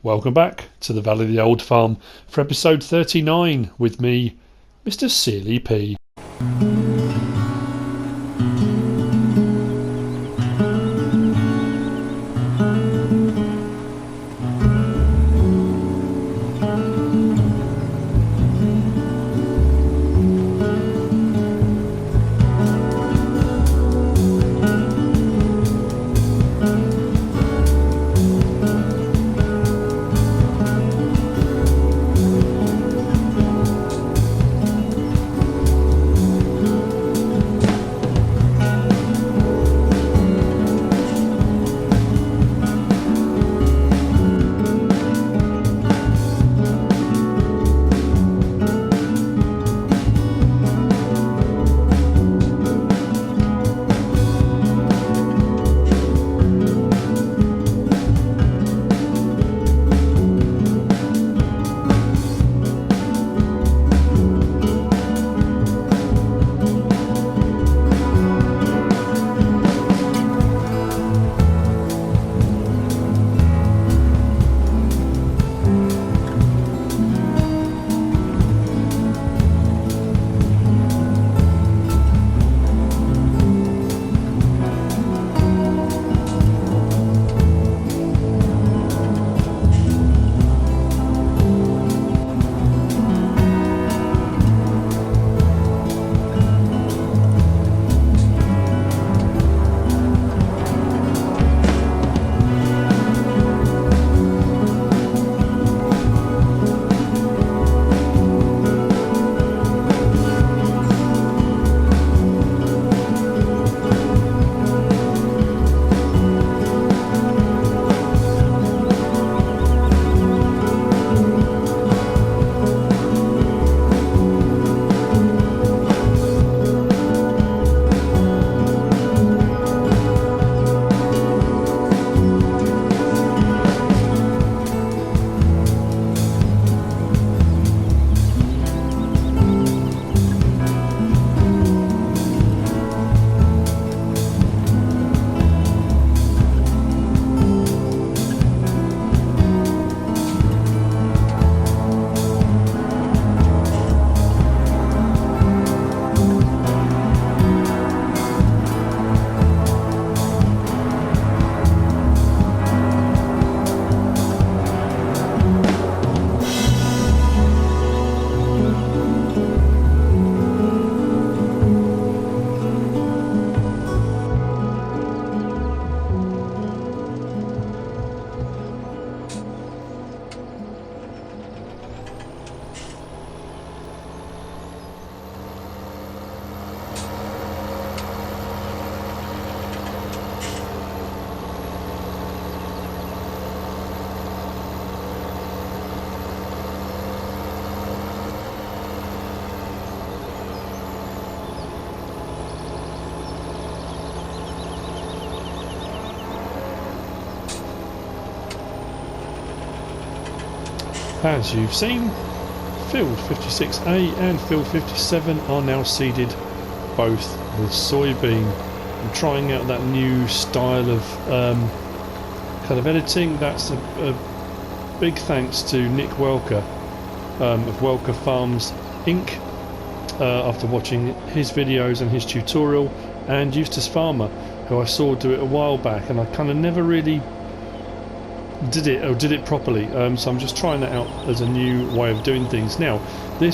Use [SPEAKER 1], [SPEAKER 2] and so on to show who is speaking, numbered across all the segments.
[SPEAKER 1] Welcome back to the Valley of the Old Farm for episode 39 with me, MrSealyp. As you've seen, field 56A and field 57 are now seeded both with soybean. I'm trying out that new style of kind of editing. That's a big thanks to Nick Welker of Welker Farms Inc. After watching his videos and his tutorial, and Eustace Farmer, who I saw do it a while back, and I kind of never really did it properly, so I'm just trying that out as a new way of doing things. Now it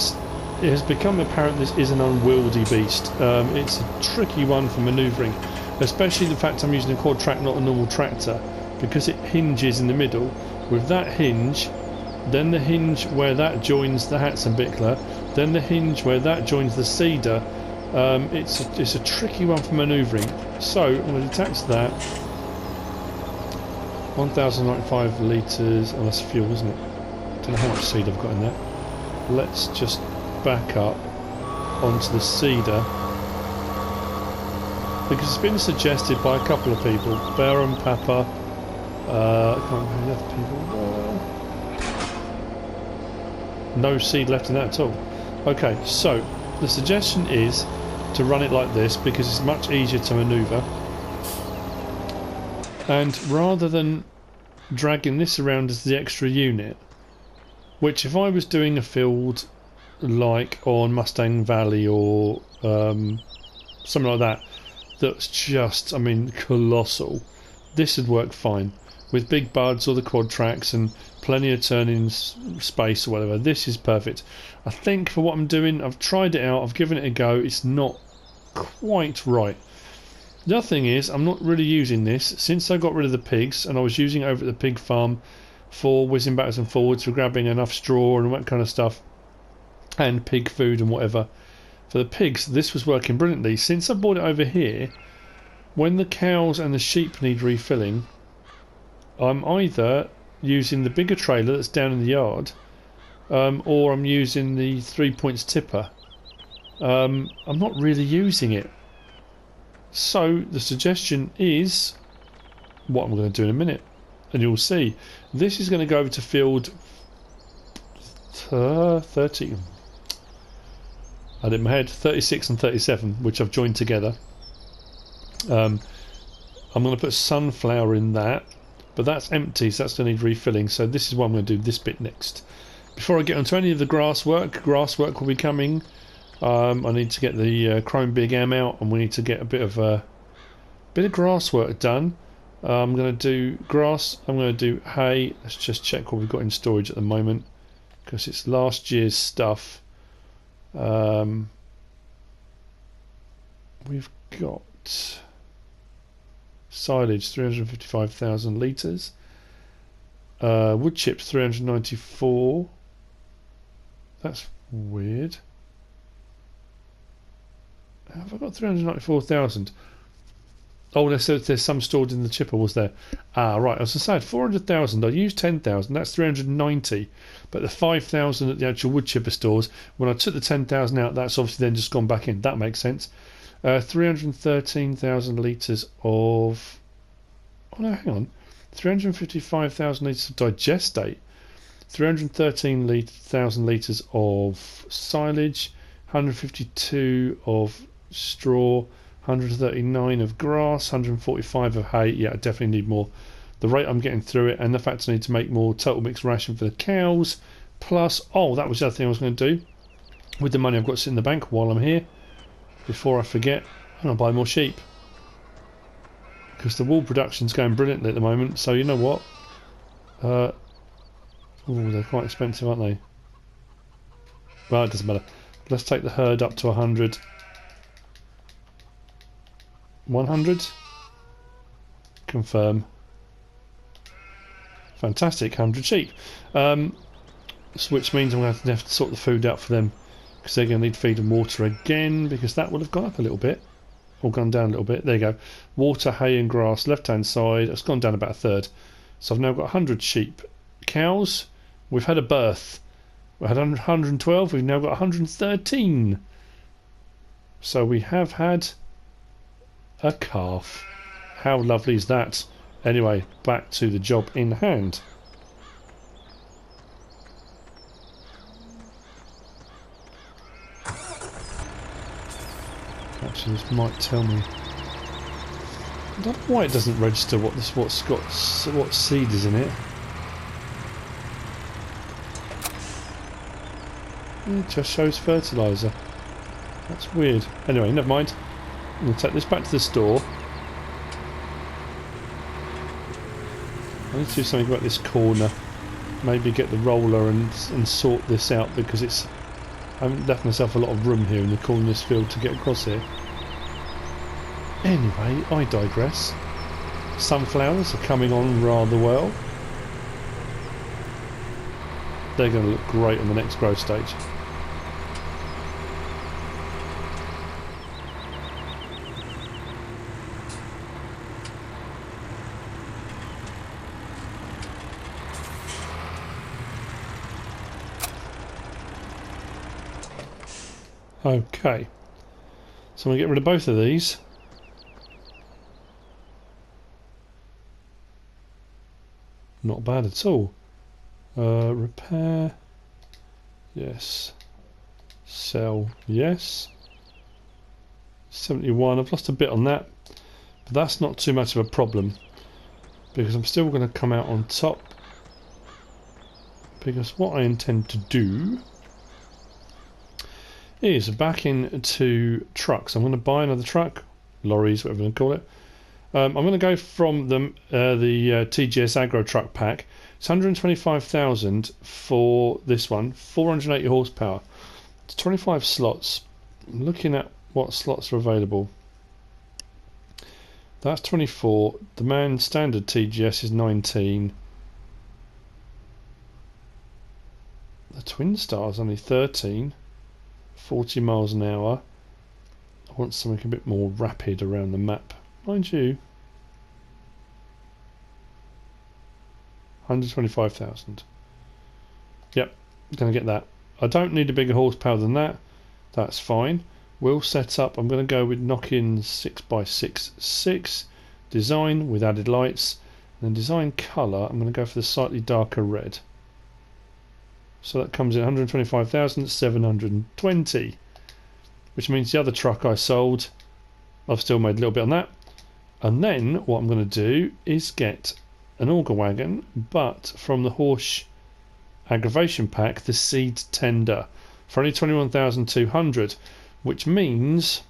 [SPEAKER 1] has become apparent this is an unwieldy beast. It's a tricky one for manoeuvring, especially the fact I'm using a quad track, not a normal tractor, because it hinges in the middle. With that hinge, then the hinge where that joins the Hatzenbichler, then the hinge where that joins the seeder, it's a tricky one for manoeuvring. So I'm going to attach that. 1095 litres, oh that's fuel, isn't it? Don't know how much seed I've got in there. Let's just back up onto the seeder, because it's been suggested by a couple of people, Bear and Papa, I can't remember the other people, no seed left in that at all. Okay, so the suggestion is to run it like this because it's much easier to manoeuvre. And rather than dragging this around as the extra unit, which if I was doing a field like on Mustang Valley or something like that, that's just, I mean, colossal, this would work fine with big buds or the quad tracks and plenty of turning space or whatever. This is perfect. I think for what I'm doing, I've tried it out, I've given it a go, it's not quite right. The other thing is, I'm not really using this since I got rid of the pigs, and I was using it over at the pig farm for whizzing backwards and forwards, for grabbing enough straw and all that kind of stuff, and pig food and whatever. For the pigs, this was working brilliantly. Since I brought it over here, when the cows and the sheep need refilling, I'm either using the bigger trailer that's down in the yard, or I'm using the 3 points tipper. I'm not really using it. So the suggestion is what I'm going to do in a minute, and you'll see. This is going to go over to field 30. I did in my head 36 and 37, which I've joined together. I'm going to put sunflower in that, but that's empty, so that's going to need refilling. So this is what I'm going to do this bit next. Before I get onto any of the grass work will be coming. I need to get the Krone BIG M out, and we need to get a bit of grass work done. I'm going to do grass. I'm going to do hay. Let's just check what we've got in storage at the moment, because it's last year's stuff. We've got silage 355,000 litres, wood chips 394. That's weird. Have I got 394,000? Oh, there's some stored in the chipper, was there? Ah, right. As I said, 400,000. I used 10,000. That's 390. But the 5,000 at the actual wood chipper stores, when I took the 10,000 out, that's obviously then just gone back in. That makes sense. 313,000 litres of... Oh, no, hang on. 355,000 litres of digestate. 313,000 litres of silage. 152 of straw. 139 of grass, 145 of hay. Yeah, I definitely need more. The rate I'm getting through it, and the fact I need to make more total mixed ration for the cows. Plus, oh, that was the other thing I was going to do. With the money I've got to sit in the bank while I'm here, before I forget, I'm going to buy more sheep. Because the wool production's going brilliantly at the moment, so you know what? Oh, they're quite expensive, aren't they? Well, it doesn't matter. Let's take the herd up to 100. 100. Confirm. Fantastic, 100 sheep. Which means I'm going to have to sort the food out for them, because they're going to need feed and water again, because that would have gone up a little bit, or gone down a little bit. There you go. Water, hay and grass, left hand side. It's gone down about a third. So I've now got 100 sheep. Cows, we've had a birth. We had 112, we've now got 113. So we have had a calf. How lovely is that? Anyway, back to the job in hand. Actually, this might tell me. I don't know why it doesn't register what seed is in it. It just shows fertiliser. That's weird. Anyway, never mind. I'm going to take this back to the store. I need to do something about this corner. Maybe get the roller and sort this out, because it's... I haven't left myself a lot of room here in the corner of this field to get across here. Anyway, I digress. Sunflowers are coming on rather well. They're going to look great on the next growth stage. Okay, so I'm going to get rid of both of these. Not bad at all. Repair, yes. Sell, yes. 71, I've lost a bit on that, but that's not too much of a problem. because I'm still going to come out on top, because what I intend to do is back into trucks. I'm going to buy another truck, lorries, whatever you want to call it. I'm going to go from the TGS AgroTruck pack. It's 125,000 for this one, 480 horsepower. It's 25 slots. I'm looking at what slots are available. That's 24. The man standard TGS is 19. The Twin Star's only 13. 40 miles an hour. I want something a bit more rapid around the map. Mind you, 125,000. Yep, going to get that. I don't need a bigger horsepower than that. That's fine. We'll set up. I'm going to go with knock-in 6x66 design with added lights. And then design colour, I'm going to go for the slightly darker red. So that comes in 125,720, which means the other truck I sold, I've still made a little bit on that. And then what I'm going to do is get an auger wagon, but from the HORSCH aggravation pack, the seed tender, for only 21,200, which means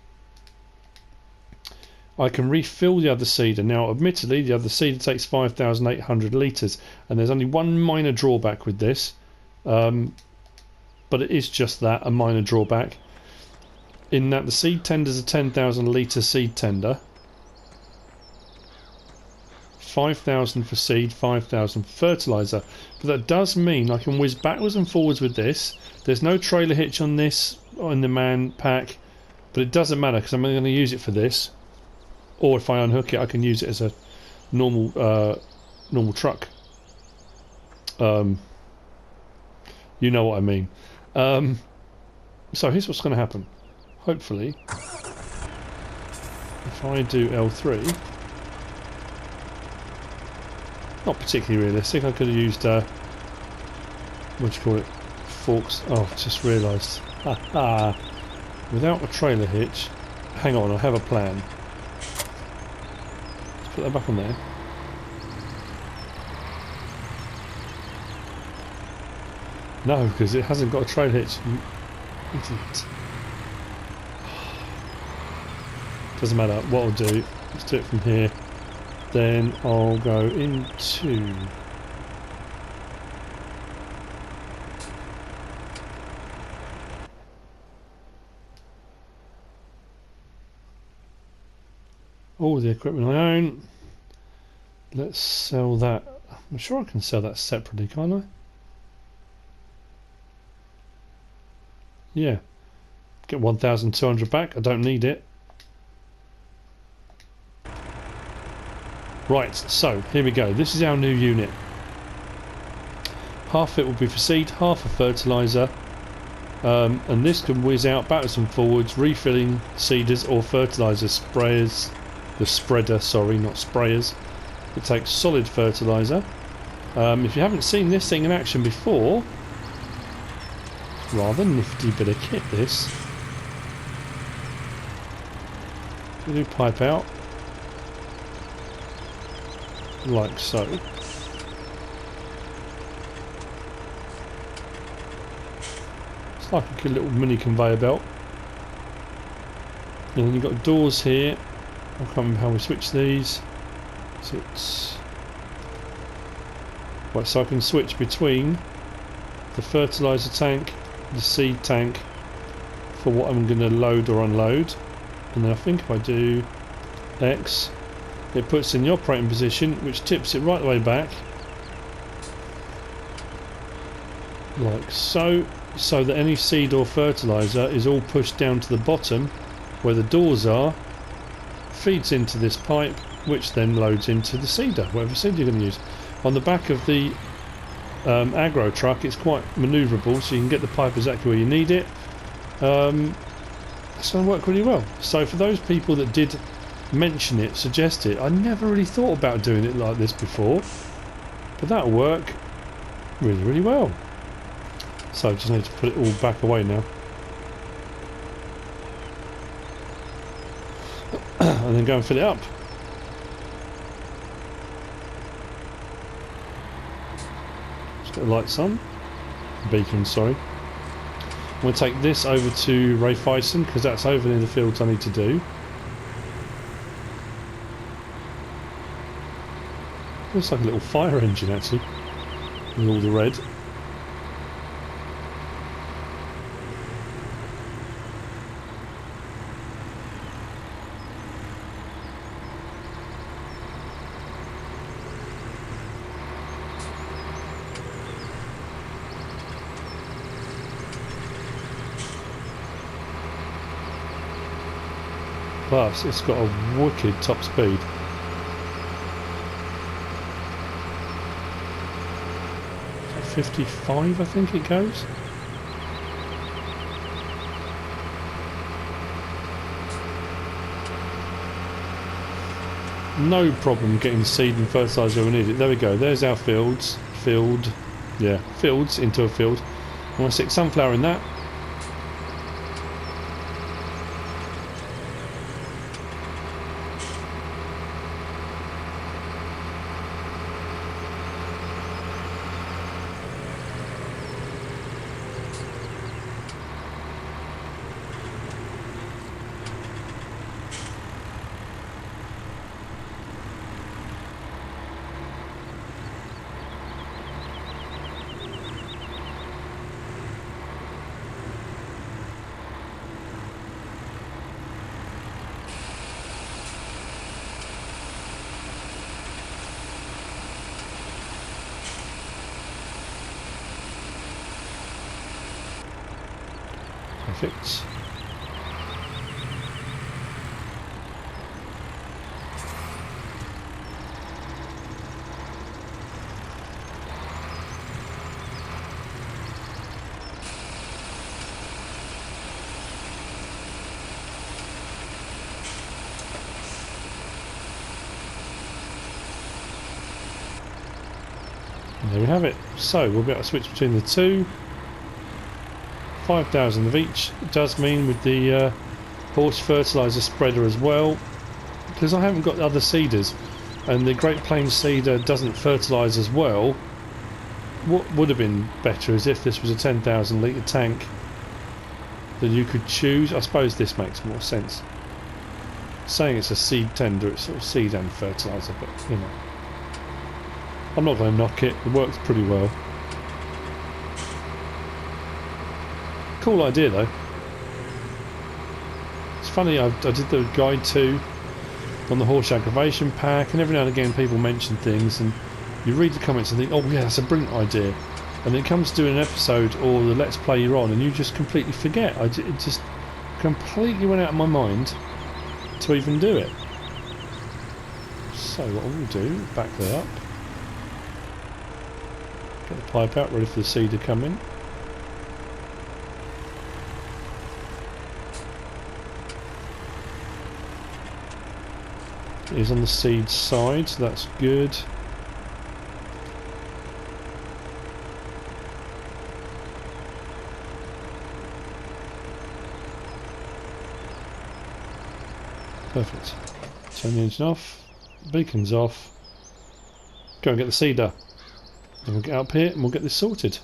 [SPEAKER 1] I can refill the other seeder. Now, admittedly, the other seeder takes 5,800 litres, and there's only one minor drawback with this, but it is just that, a minor drawback, in that the seed tender is a 10,000 litre seed tender. 5,000 for seed, 5,000 for fertiliser. But that does mean I can whiz backwards and forwards with this. There's no trailer hitch on this, on the man pack, but it doesn't matter because I'm going to use it for this. Or if I unhook it, I can use it as a normal truck. You know what I mean. So here's what's going to happen. Hopefully, if I do L3... Not particularly realistic. I could have used what do you call it? Forks. Oh, just realised. Without a trailer hitch. Hang on, I have a plan. Let's put that back on there. No, because it hasn't got a trailer hitch. You idiot. Doesn't matter. What I'll do, let's do it from here. Then I'll go into all the equipment I own. Let's sell that. I'm sure I can sell that separately, can't I? Yeah. Get 1,200 back. I don't need it. Right, so here we go. This is our new unit. Half it will be for seed, half for fertiliser, and this can whiz out backwards and forwards, refilling seeders or fertiliser sprayers. The spreader, sorry, not sprayers. It takes solid fertiliser. If you haven't seen this thing in action before, rather nifty bit of kit this. We do pipe out. Like so. It's like a little mini conveyor belt. And then you've got doors here. I can't remember how we switch these. So it's right, so I can switch between the fertiliser tank, the seed tank, for what I'm going to load or unload. And then I think if I do X, it puts in the operating position, which tips it right the way back, like so, so that any seed or fertiliser is all pushed down to the bottom where the doors are, feeds into this pipe, which then loads into the seeder, whatever seed you're going to use. On the back of the AgroTruck, it's quite manoeuvrable, so you can get the pipe exactly where you need it. It's going to work really well. So for those people that did mention it, suggest it, I never really thought about doing it like this before, but that'll work really, really well. So I just need to put it all back away now. And then go and fill it up. Got the lights on. Beacon, sorry. I'm going to take this over to Raiffeisen because that's over near the fields I need to do. Looks like a little fire engine actually, with all the red. Plus, it's got a wicked top speed. Is it 55, I think it goes? No problem getting seed and fertiliser where we need it. There we go. There's our fields. Fields into a field. I'm going to stick sunflower in that. Perfect. And there we have it. So we'll be able to switch between the two. 5,000 of each. It does mean with the horse fertiliser spreader as well, because I haven't got the other seeders and the Great Plains seeder doesn't fertilise as well. What would have been better is if this was a 10,000 litre tank that you could choose. I suppose this makes more sense. Saying it's a seed tender, it's sort of seed and fertiliser, but you know, I'm not going to knock it. It works pretty well. Cool idea though. It's funny, I did the guide too on the horse aggravation pack, and every now and again people mention things and you read the comments and think, oh yeah, that's a brilliant idea, and then it comes to an episode or the let's play you're on and you just completely forget. It just completely went out of my mind to even do it. So what we'll do, back that up, get the pipe out ready for the seed to come in. It is on the seed side, so that's good. Perfect. Turn the engine off, beacon's off. Go and get the seeder. Then we'll get up here and we'll get this sorted.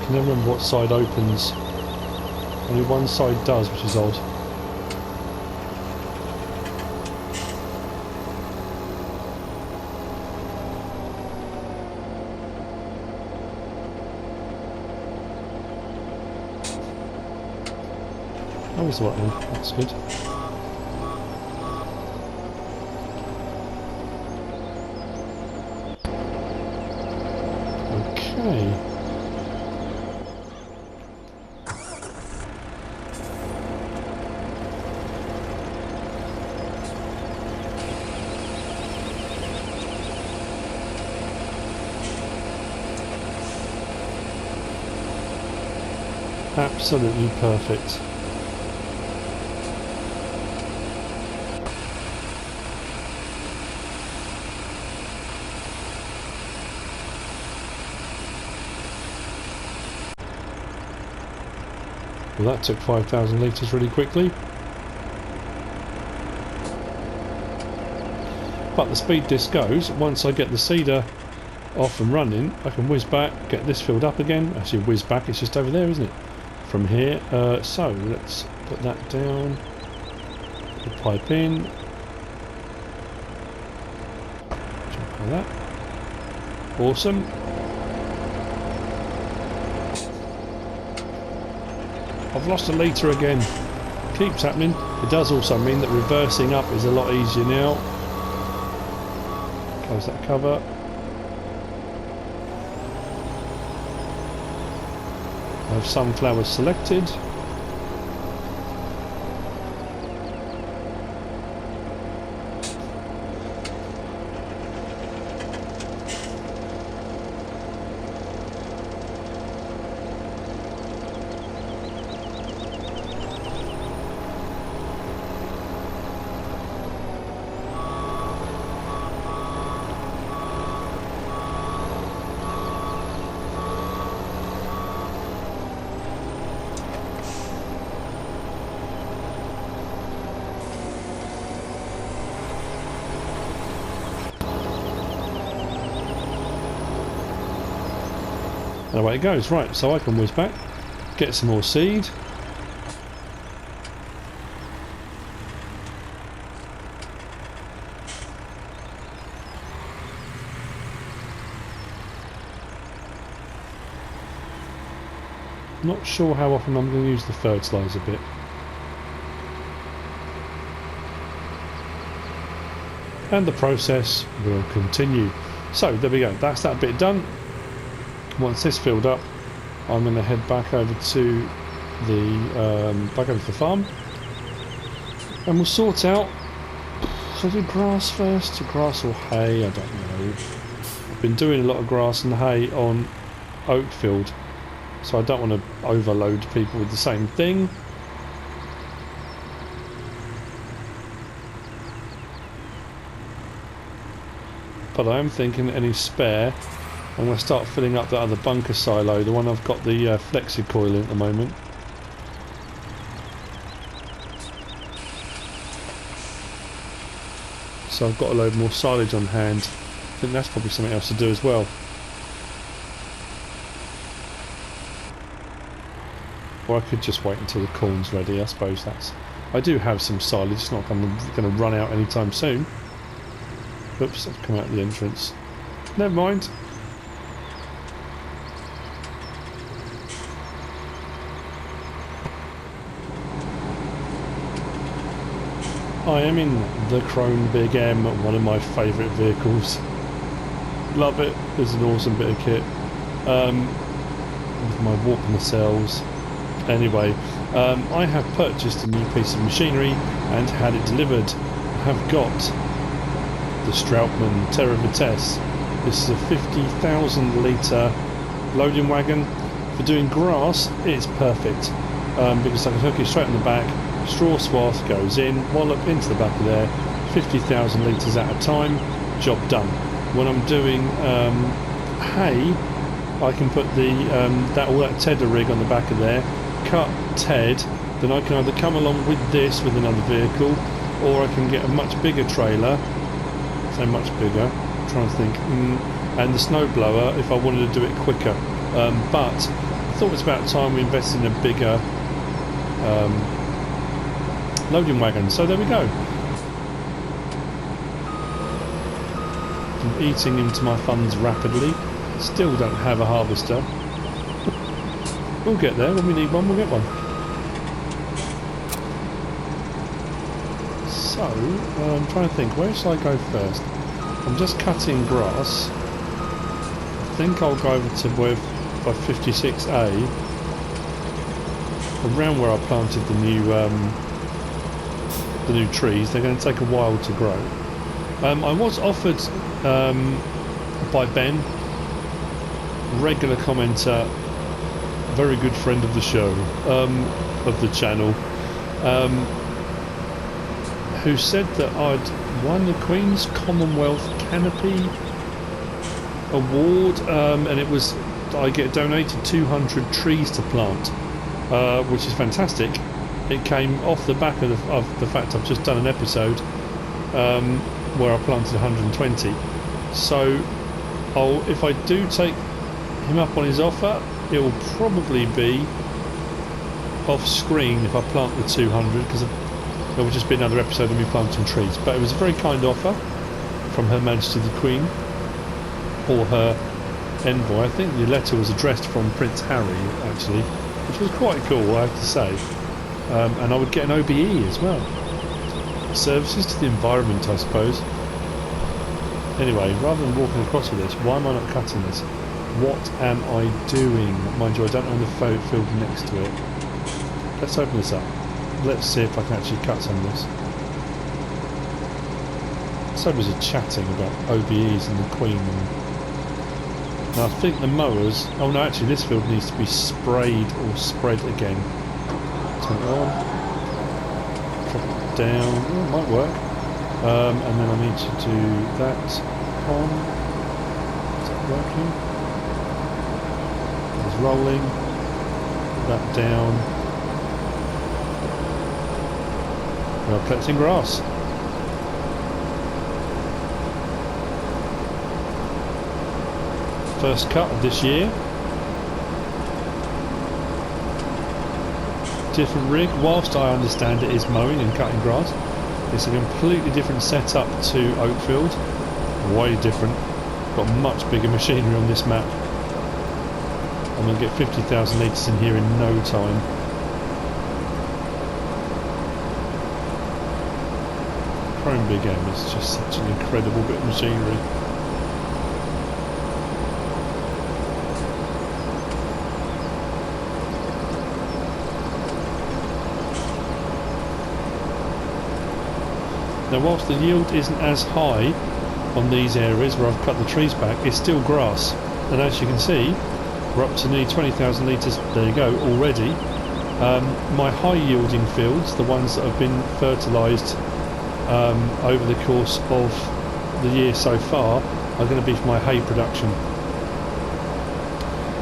[SPEAKER 1] I never remember what side opens. Only one side does, which is odd. That was the right one. That's good. Okay. Absolutely perfect. Well, that took 5,000 litres really quickly. But the speed this goes, once I get the seeder off and running, I can whiz back, get this filled up again. Actually, whiz back, it's just over there, isn't it? From here. So let's put that down. The pipe in. Jump like that. Awesome. I've lost a litre again. Keeps happening. It does also mean that reversing up is a lot easier now. Close that cover. I have sunflowers selected. And away it goes. Right, so I can whiz back, get some more seed. Not sure how often I'm going to use the fertiliser bit. And the process will continue. So there we go, that's that bit done. Once this filled up, I'm going to head back over to the farm, and we'll sort out. Should I do grass first, or grass or hay? I don't know. I've been doing a lot of grass and hay on oat field, so I don't want to overload people with the same thing. But I am thinking any spare, I'm going to start filling up that other bunker silo, the one I've got the flexi coil in at the moment. So I've got a load more silage on hand. I think that's probably something else to do as well. Or I could just wait until the corn's ready, I suppose that's... I do have some silage, it's not going to run out anytime soon. Oops, I've come out of the entrance. Never mind. I am in the Krone BIG M, one of my favourite vehicles. Love it. It's an awesome bit of kit. With my warp nacelles. Anyway, I have purchased a new piece of machinery and had it delivered. I have got the Strautmann Tera-Vitesse. This is a 50,000 litre loading wagon. For doing grass, it's perfect because I can hook it straight in the back. Straw swath goes in, wallop into the back of there, 50,000 litres at a time, job done. When I'm doing hay, I can put the all that tedder rig on the back of there, cut ted, then I can either come along with this with another vehicle, or I can get a much bigger trailer, so much bigger, I'm trying to think, and the snowblower if I wanted to do it quicker. But I thought it's about time we invested in a bigger loading wagon, so there we go. I'm eating into my funds rapidly. Still don't have a harvester. We'll get there. When we need one, we'll get one. So, I'm trying to think, where shall I go first? I'm just cutting grass. I think I'll go over to where F56a, around where I planted the new trees. They're going to take a while to grow. I was offered by Ben, regular commenter, very good friend of the show, of the channel, who said that I'd won the Queen's Commonwealth Canopy Award, and it was I get donated 200 trees to plant. which is fantastic. It came off the back of the fact I've just done an episode where I planted 120. So if I do take him up on his offer, it will probably be off screen if I plant the 200, because there will just be another episode of me planting trees. But it was a very kind offer from Her Majesty the Queen, or her envoy. I think the letter was addressed from Prince Harry, actually, which was quite cool, I have to say. And I would get an OBE as well. Services to the environment, I suppose. Anyway, rather than walking across with this, why am I not cutting this? What am I doing? Mind you, I don't own the field next to it. Let's open this up. Let's see if I can actually cut some of this. So busy chatting about OBEs and the Queen. And I think the mowers... Oh no, actually this field needs to be sprayed or spread again. Turn it on. Drop it down. Oh, it might work. And then I need to do that on. Is that working? It's rolling. Put that down. We are collecting grass. First cut of this year. Different rig. Whilst I understand it is mowing and cutting grass, it's a completely different setup to Oakfield. Way different. Got much bigger machinery on this map. I'm going to get 50,000 litres in here in no time. Krone BIG M is just such an incredible bit of machinery. Now whilst the yield isn't as high on these areas where I've cut the trees back, it's still grass. And as you can see, we're up to nearly 20,000 litres, there you go, already. My high yielding fields, the ones that have been fertilised over the course of the year so far, are going to be for my hay production.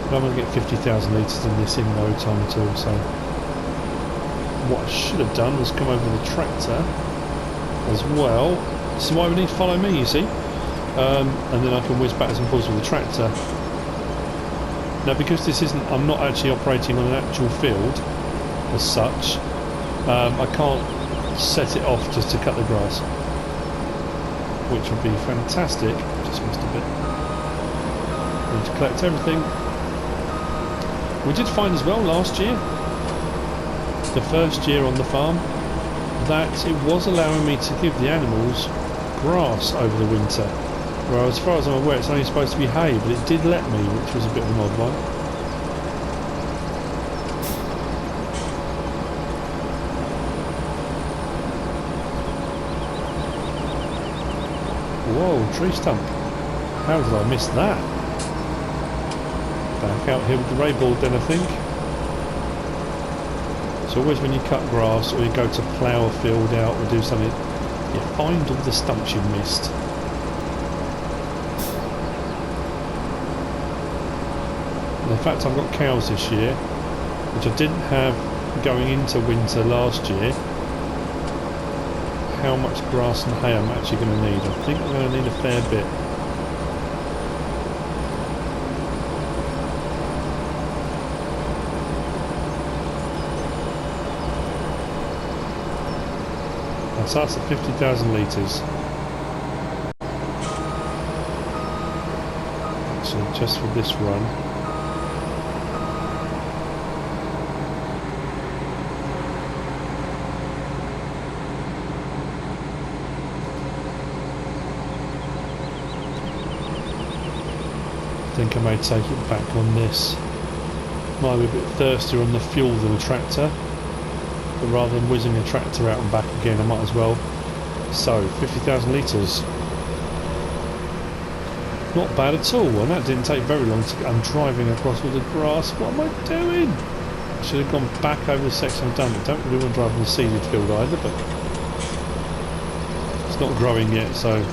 [SPEAKER 1] But I'm going to get 50,000 litres in this in no time at all. So what I should have done was come over the tractor as well. This is why we need to follow me, you see. And then I can whiz backwards and forwards with the tractor. Now because this isn't, I'm not actually operating on an actual field as such, I can't set it off just to cut the grass, which would be fantastic. Just missed a bit. Need to collect everything. We did find as well last year, the first year on the farm, that it was allowing me to give the animals grass over the winter, where as far as I'm aware it's only supposed to be hay, but it did let me, which was a bit of an odd one. Whoa, tree stump. How did I miss that? Back out here with the ray board then, I think. So always when you cut grass or you go to plough a field out or do something, you find all the stumps you've missed. And in fact I've got cows this year, which I didn't have going into winter last year. How much grass and hay I'm actually going to need. I think I'm going to need a fair bit. So that's at 50,000 litres. So just for this run. I think I may take it back on this. Might be a bit thirstier on the fuel than a tractor. But rather than whizzing a tractor out and back again, I might as well. So, 50,000 litres. Not bad at all, and that didn't take very long to get. I'm driving across all the grass. What am I doing? I should have gone back over the section I've done. I don't really want to drive on the seeded field either, but it's not growing yet, so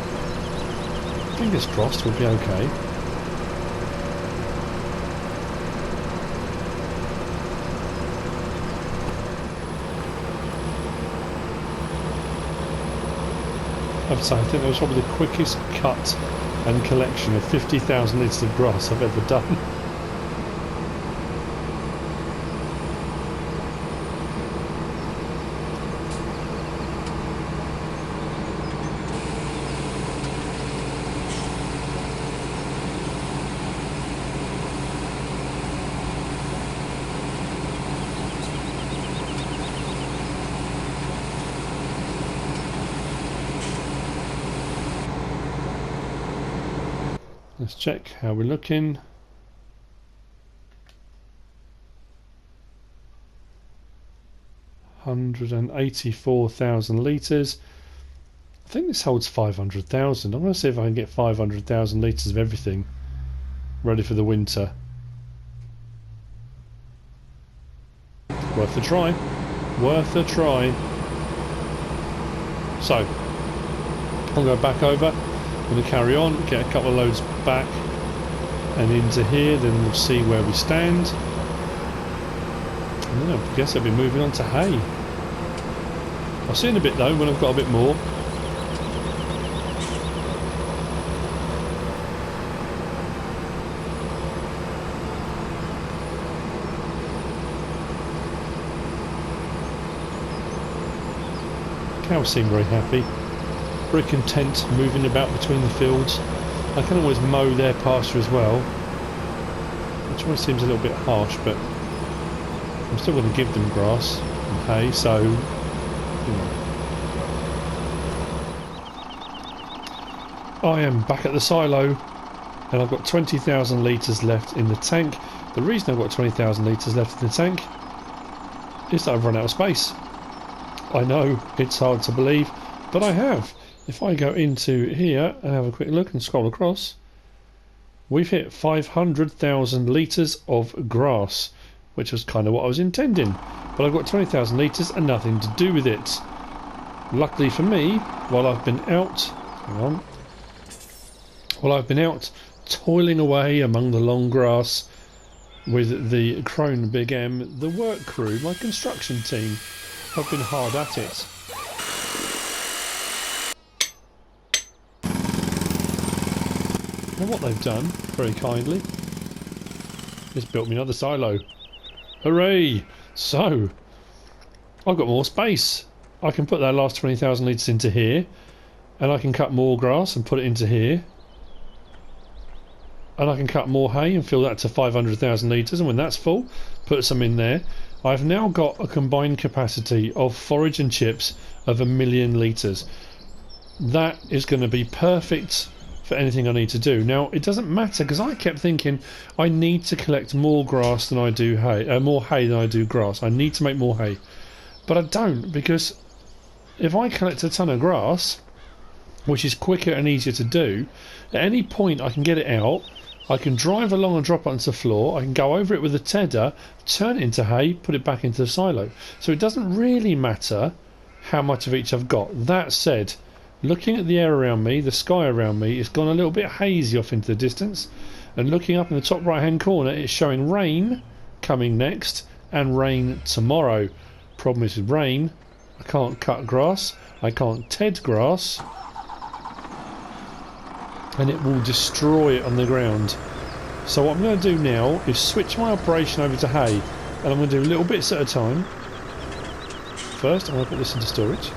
[SPEAKER 1] fingers crossed we'll be okay. have to say, I think that was probably the quickest cut and collection of 50,000 litres of grass I've ever done. Let's check how we're looking. $184,000 litres. I think this holds 500,000. I'm going to see if I can get 500,000 litres of everything ready for the winter. Worth a try. Worth a try. So, I'll go back over. I'm going to carry on, get a couple of loads back and into here, then we'll see where we stand. And then I guess I'll be moving on to hay. I'll see in a bit though, when I've got a bit more. Cows seem very happy. Very content moving about between the fields. I can always mow their pasture as well, which always seems a little bit harsh, but I'm still going to give them grass and hay, so you know. I am back at the silo and I've got 20,000 litres left in the tank. The reason I've got 20,000 litres left in the tank is that I've run out of space. I know it's hard to believe, but I have. If I go into here and have a quick look and scroll across, we've hit 500,000 litres of grass, which was kind of what I was intending. But I've got 20,000 litres and nothing to do with it. Luckily for me, while I've been out, toiling away among the long grass with the Krone BIG M, the work crew, my construction team, have been hard at it. And what they've done, very kindly, is built me another silo. Hooray! So, I've got more space. I can put that last 20,000 litres into here, and I can cut more grass and put it into here. And I can cut more hay and fill that to 500,000 litres, and when that's full, put some in there. I've now got a combined capacity of forage and chips of 1,000,000 litres. That is going to be perfect for anything I need to do. Now, it doesn't matter, because I kept thinking I need to collect more grass than I do hay, more hay than I do grass. I need to make more hay. But I don't, because if I collect a ton of grass, which is quicker and easier to do, at any point I can get it out, I can drive along and drop it onto the floor, I can go over it with a tedder, turn it into hay, put it back into the silo. So it doesn't really matter how much of each I've got. That said, looking at the air around me, the sky around me, it's gone a little bit hazy off into the distance, and looking up in the top right hand corner, it's showing rain coming next and rain tomorrow. Problem is with rain, I can't cut grass, I can't ted grass, and it will destroy it on the ground. So what I'm going to do now is switch my operation over to hay, and I'm going to do little bits at a time. First I'm going to put this into storage.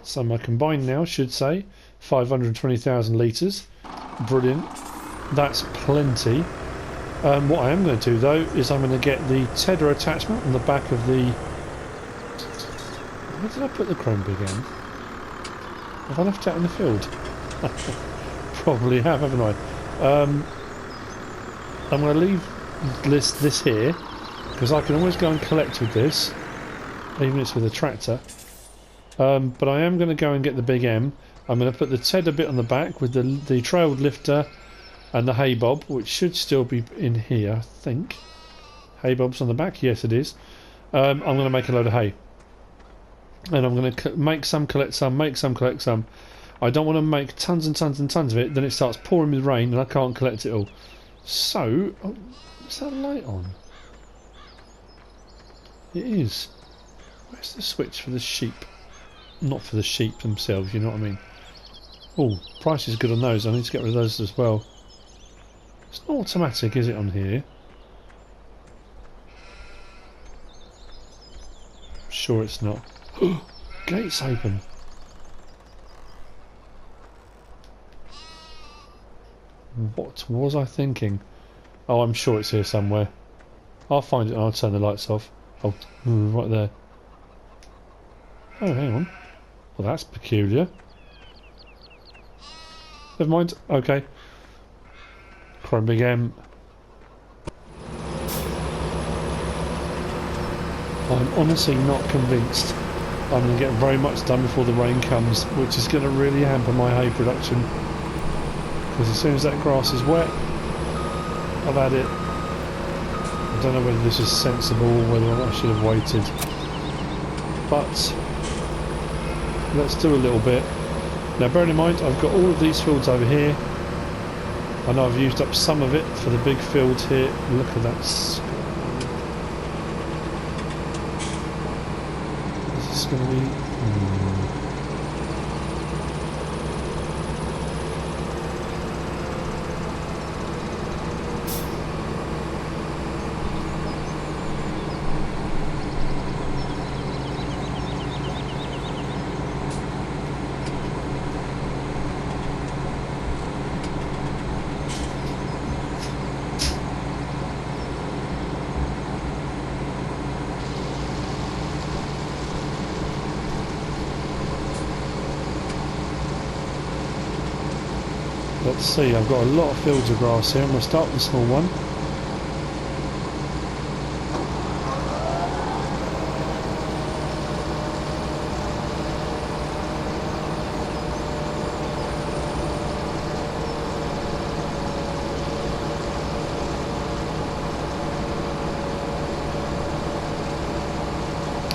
[SPEAKER 1] So my combined now should say 520,000 litres. Brilliant. That's plenty. What I am going to do though is I'm going to get the tedder attachment on the back of the... Where did I put the Krone BIG M? Have I left it out in the field? Probably have, haven't I? I'm going to leave this here, because I can always go and collect with this, even if it's with a tractor. But I am going to go and get the BIG M. I'm going to put the tedder bit on the back with the trailed lifter and the hay bob, which should still be in here, I think. Hay bob's on the back, yes it is. I'm going to make a load of hay. And I'm going to make some, collect some, make some, collect some. I don't want to make tons and tons and tons of it, then it starts pouring with rain and I can't collect it all. So, oh, is that light on? It is. Where's the switch for the sheep? Not for the sheep themselves, you know what I mean? Oh, price is good on those. I need to get rid of those as well. It's not automatic, is it, on here? Sure it's not. Gates open. What was I thinking? Oh, I'm sure it's here somewhere. I'll find it and I'll turn the lights off. Oh, right there. Oh, hang on. Well, that's peculiar. Never mind. Okay. Krone BIG M. I'm honestly not convinced I'm going to get very much done before the rain comes, which is going to really hamper my hay production. Because as soon as that grass is wet, I've had it. I don't know whether this is sensible or whether I should have waited. But let's do a little bit. Now bearing in mind I've got all of these fields over here. I know I've used up some of it for the big field here. Look at that sky. Is this going to be... Let's see, I've got a lot of fields of grass here. I'm going to start with the small one.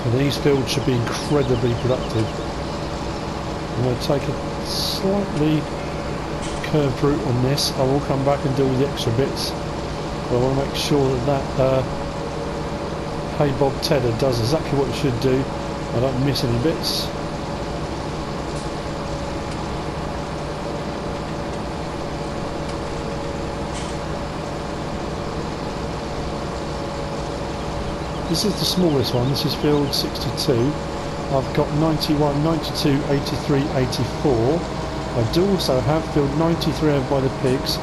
[SPEAKER 1] And these fields should be incredibly productive. I'm going to take a slightly curved route on this. I will come back and do all the extra bits, but I want to make sure that that hay bob tedder does exactly what it should do. I don't miss any bits. This is the smallest one. This is field 62. I've got 91, 92, 83, 84. I do also have field 93 over by the pigs.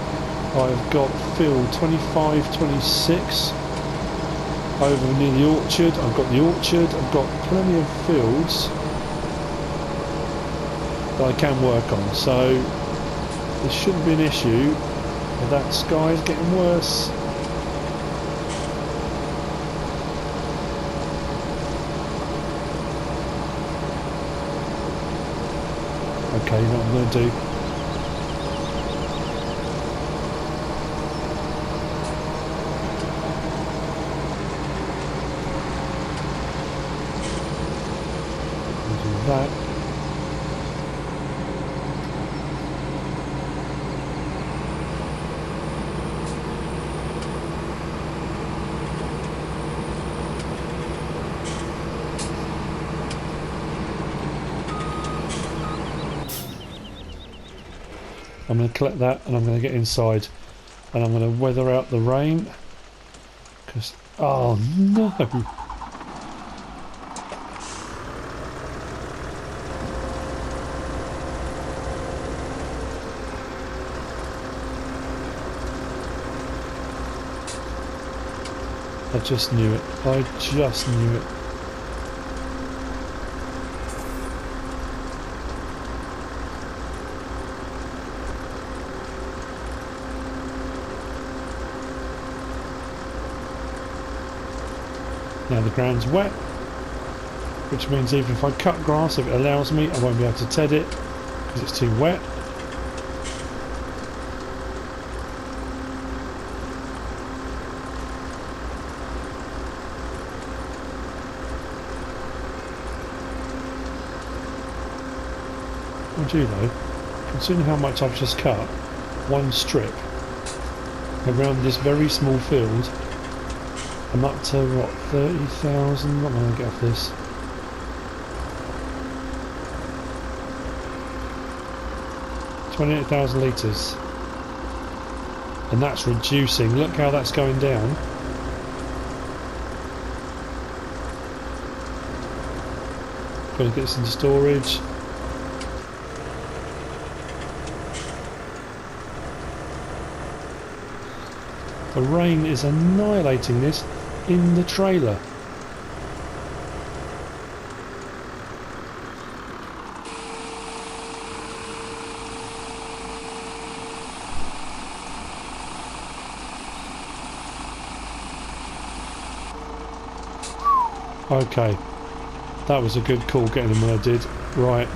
[SPEAKER 1] I've got field 25, 26 over near the orchard. I've got the orchard. I've got plenty of fields that I can work on. So this shouldn't be an issue. But that sky is getting worse. Okay, you know what I'm going to do? I'll do that. I'm going to collect that and I'm going to get inside and I'm going to weather out the rain because, oh no, I just knew it, I just knew it. Now the ground's wet, which means even if I cut grass, if it allows me, I won't be able to ted it because it's too wet. Mind you though, considering how much I've just cut, one strip, around this very small field. I'm up to what, 30,000? What am I going to get off this? 28,000 litres. And that's reducing. Look how that's going down. Got to get this into storage. The rain is annihilating this in the trailer. Okay, that was a good call getting him when I did. Right.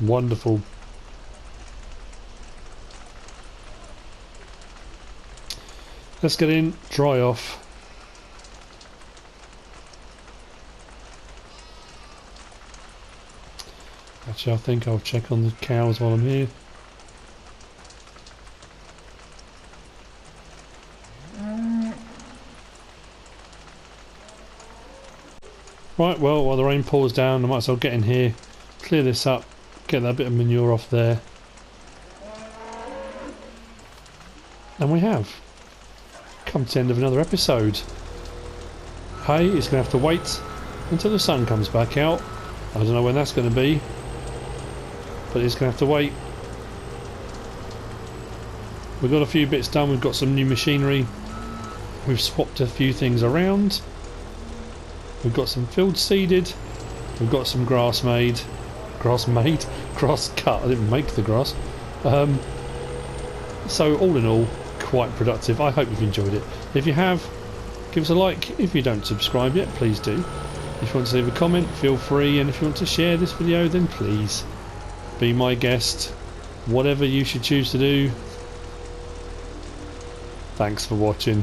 [SPEAKER 1] Wonderful. Let's get in, dry off. Actually, I think I'll check on the cows while I'm here. Right, well, while the rain pours down, I might as well get in here, clear this up, get that bit of manure off there. And we have come to the end of another episode. Hay is going to have to wait until the sun comes back out. I don't know when that's going to be, but it's going to have to wait. We've got a few bits done. We've got some new machinery. We've swapped a few things around. We've got some fields seeded. We've got some grass made. Grass cut. I didn't make the grass. So all in all, quite productive. I hope you've enjoyed it. If you have, give us a like. If you don't subscribe yet, please do. If you want to leave a comment, feel free, and if you want to share this video, then please be my guest. Whatever you should choose to do. Thanks for watching.